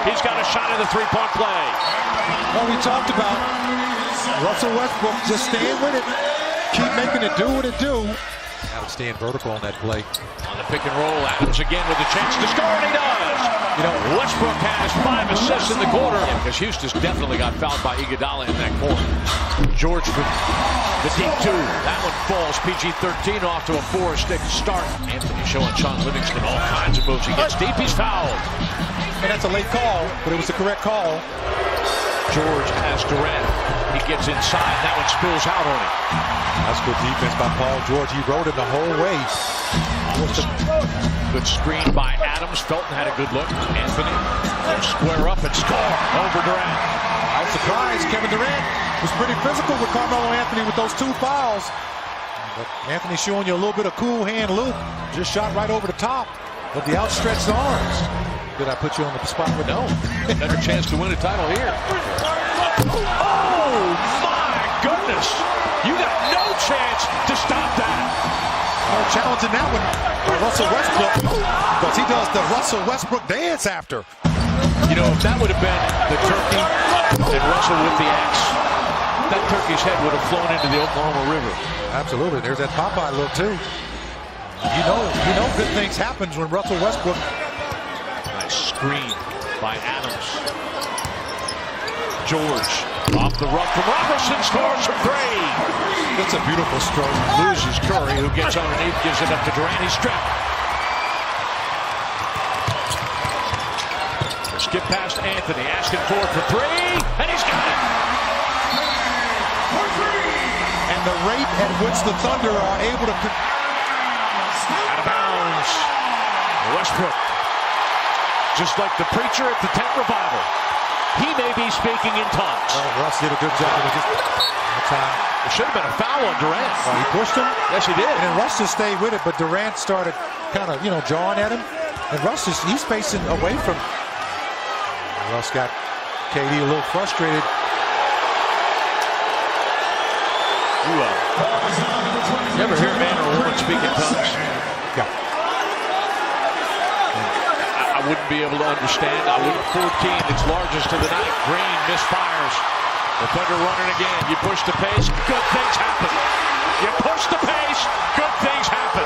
He's got a shot at the three-point play. Well, we talked about Russell Westbrook just staying with it. Keep making it do what it do. Now staying vertical on that play. On the pick and roll, Adams again with a chance to score, and he does. You know, Westbrook has 5 assists in the quarter. Because Houston's definitely got fouled by Iguodala in that corner. George with the deep 2. That one falls. PG-13 off to a 4-stick start. Anthony showing Sean Livingston all kinds of moves. He gets deep, he's fouled. And that's a late call, but it was the correct call. George has Durant. He gets inside. That one spills out on him. That's good defense by Paul George. He rode him the whole way. Good screen by Adams. Felton had a good look. Anthony will square up and score over Durant. I was surprised. Kevin Durant was pretty physical with Carmelo Anthony with those 2 fouls. But Anthony showing you a little bit of cool hand loop. Just shot right over the top of the outstretched arms. Did I put you on the spot with no? Better chance to win a title here. Oh my goodness! You got no chance to stop that. No challenge in that one for Russell Westbrook, because he does the Russell Westbrook dance after. You know, if that would have been the turkey and Russell with the axe, that turkey's head would have flown into the Oklahoma River. Absolutely. There's that Popeye look too. You know good things happens when Russell Westbrook. Nice screen by Adams. George off the run from Robertson, scores from 3. That's a beautiful stroke. Loses Curry, who gets underneath, gives it up to Durant. He's stripped. Skip past Anthony, asking for it for 3, and he's got it. And the rate at which the Thunder are able to... Out of bounds. Westbrook, just like the preacher at the tent revival, he may be speaking in tongues. Russ did a good job. There should have been a foul on Durant. He pushed him. Yes, he did. And Russ just stayed with it, but Durant started kind of, jawing at him. And Russ he's facing away from... Russ got KD a little frustrated. You ever hear a man or a woman speak in tongues? Yeah. I wouldn't be able to understand. I wouldn't. 14, its largest of the night. Green misfires. The Thunder running again. You push the pace, good things happen. You push the pace, good things happen.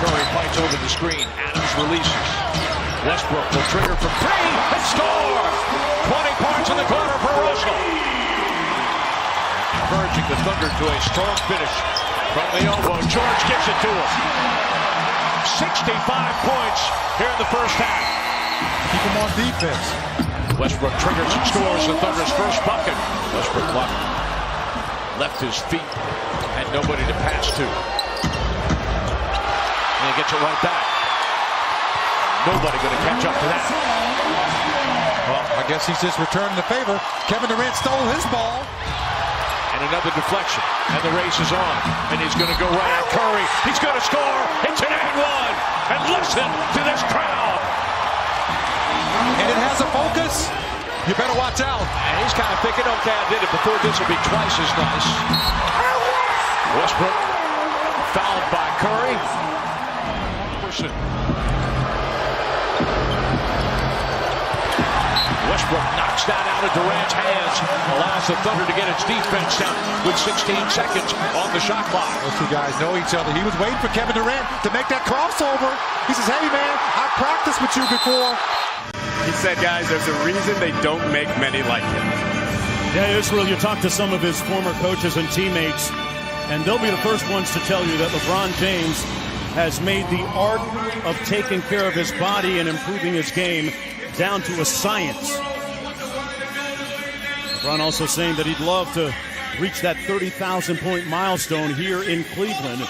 Curry fights over the screen. Adams releases. Westbrook will trigger from 3 and score! 20 points in the corner for Russell. Encouraging the Thunder to a strong finish from the elbow. George gives it to him. 65 points here in the first half. Keep him on defense. Westbrook triggers and scores the Thunder's first bucket. Westbrook left his feet, had nobody to pass to. And he gets it right back. Nobody going to catch up to that. Well, I guess he's just returning the favor. Kevin Durant stole his ball. And another deflection. And the race is on. And he's going to go right at Curry. He's going to score. It's an and 1. And listen to this crowd. And it has a focus. You better watch out. And he's kind of thinking, okay, I did it before. This will be twice as nice. Westbrook fouled by Curry. Westbrook knocks that out of Durant's hands, allows the Thunder to get its defense down with 16 seconds on the shot clock. Those 2 guys know each other. He was waiting for Kevin Durant to make that crossover. He says, hey man, I practiced with you before. He said, guys, there's a reason they don't make many like him. Yeah, Israel, you talk to some of his former coaches and teammates, and they'll be the first ones to tell you that LeBron James has made the art of taking care of his body and improving his game down to a science. LeBron also saying that he'd love to reach that 30,000-point milestone here in Cleveland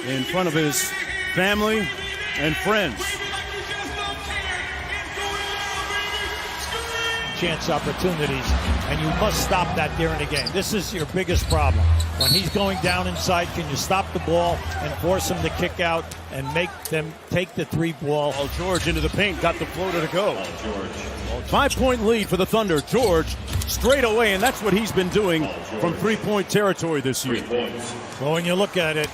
in front of his family and friends. Chance opportunities, and you must stop that during the game. This is your biggest problem. When he's going down inside, can you stop the ball and force him to kick out and make them take the 3-ball. Paul George into the paint, got the floater to go. 5-point lead for the Thunder. George straight away, and that's what he's been doing from 3-point territory this year. Well, when you look at it,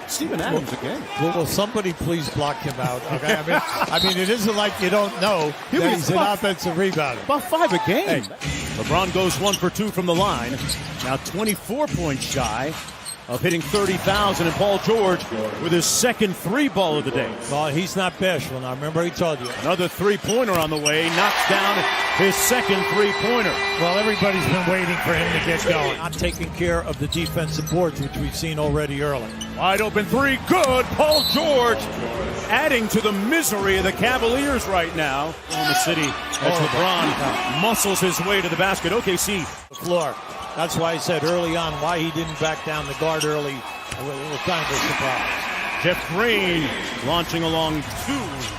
Steven Adams again. will somebody please block him out? Okay, I mean, it isn't like you don't know that he's an offensive rebounder. About 5 a game. LeBron goes 1 for 2 from the line. Now 24 points shy of hitting 30,000, and Paul George with his second 3-ball of the day. Well, he's not bashful. Now, remember, he told you. Another 3-pointer on the way, knocks down his second 3-pointer. Well, everybody's been waiting for him to get going. Not taking care of the defensive boards, which we've seen already early. Wide open 3, good. Paul George adding to the misery of the Cavaliers right now. Oklahoma City, as LeBron muscles his way to the basket. OKC. The floor. That's why I said early on why he didn't back down the guard early. It was kind of a surprise. Jeff Green launching along 2.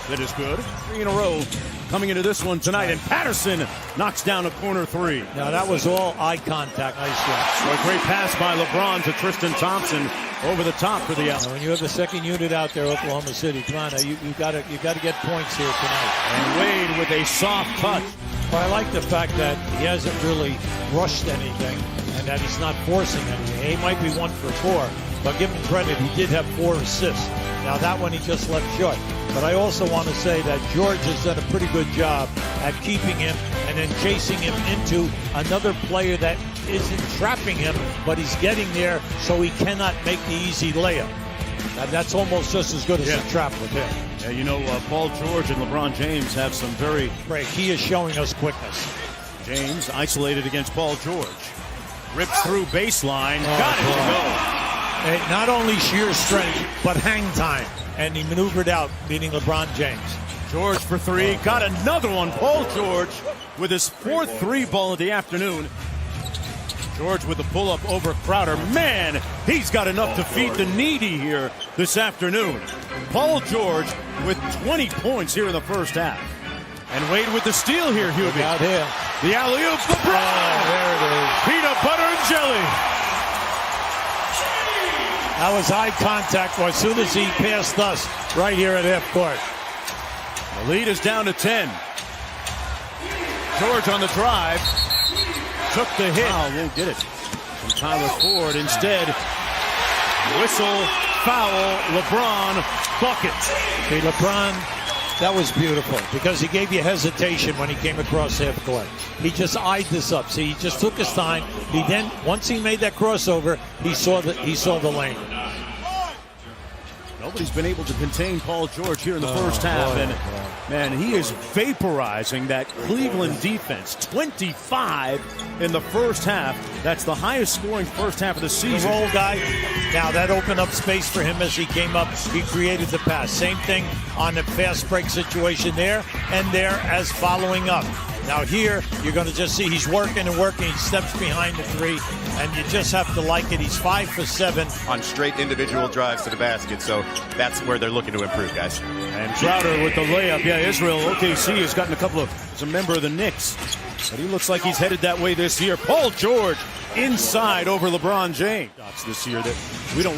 That is good. 3 in a row coming into this one tonight. And Patterson knocks down a corner 3. Now, that was all eye contact. Nice shot. A great pass by LeBron to Tristan Thompson over the top for the out. When you have the second unit out there, Oklahoma City, come on, you got to get points here tonight. And Wade with a soft touch. Well, I like the fact that he hasn't really rushed anything and that he's not forcing anything. He might be 1 for 4, but give him credit, he did have 4 assists. Now, that one he just left short. But I also want to say that George has done a pretty good job at keeping him and then chasing him into another player that isn't trapping him, but he's getting there so he cannot make the easy layup. Now, that's almost just as good as a trap with him. Yeah, you know, Paul George and LeBron James have some very... Right, he is showing us quickness. James isolated against Paul George. Rips through baseline. Got it to go. Not only sheer strength, but hang time. And he maneuvered out, beating LeBron James. George for 3. Got another one. Paul George with his 4th 3-ball of the afternoon. George with the pull-up over Crowder. Man, he's got enough to feed the needy here this afternoon. Paul George with 20 points here in the first half. And Wade with the steal here, Hubie. Out here. The alley-oop, LeBron. Oh, there it is. Peanut butter and jelly. That was eye contact as soon as he passed us right here at half court. The lead is down to 10. George on the drive. Took the hit. Won't get it from Tyler Ford. Instead, whistle, foul, LeBron, bucket. Okay, LeBron, that was beautiful because he gave you hesitation when he came across half court. He just eyed this up. See, he just took his time. He then, once he made that crossover, he saw the lane. Nobody's been able to contain Paul George here in the first half. And, man, he is vaporizing that Cleveland defense. 25 in the first half. That's the highest scoring first half of the season. The roll guy. Now, that opened up space for him as he came up. He created the pass. Same thing on the fast break situation there and there as following up. Now here, you're going to just see he's working and working. He steps behind the 3, and you just have to like it. He's 5 for 7. On straight individual drives to the basket, so that's where they're looking to improve, guys. And Crowder with the layup. Yeah, Israel, OKC has gotten as a member of the Knicks. But he looks like he's headed that way this year. Paul George inside over LeBron James. This year that we don't want.